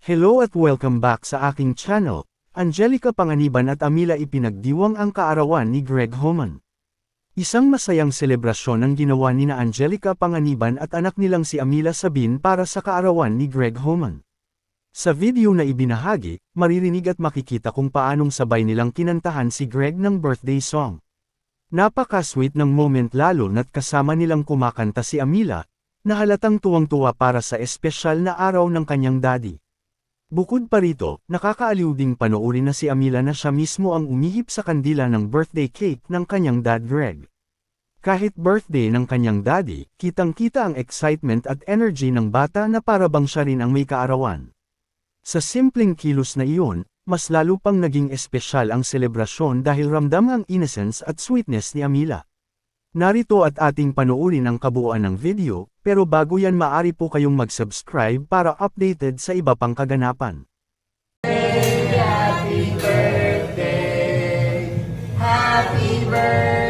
Hello at welcome back sa aking channel. Angelica Panganiban at Amila ipinagdiwang ang kaarawan ni Greg Homan. Isang masayang selebrasyon ang ginawa nina Angelica Panganiban at anak nilang si Amila Sabin para sa kaarawan ni Greg Homan. Sa video na ibinahagi, maririnig at makikita kung paanong sabay nilang kinantahan si Greg ng birthday song. Napaka-sweet ng moment lalo na't kasama nilang kumakanta si Amila, na halatang tuwang-tuwa para sa espesyal na araw ng kanyang daddy. Bukod pa rito, nakakaaliw ding panoorin na si Amila na siya mismo ang umihip sa kandila ng birthday cake ng kanyang dad Greg. Kahit birthday ng kanyang daddy, kitang-kita ang excitement at energy ng bata na para bang siya rin ang may kaarawan. Sa simpleng kilos na iyon, mas lalo pang naging espesyal ang selebrasyon dahil ramdam ang innocence at sweetness ni Amila. Narito at ating panoorin ang kabuuan ng video, pero bago yan maaari po kayong mag-subscribe para updated sa iba pang kaganapan. Happy birthday, happy birthday.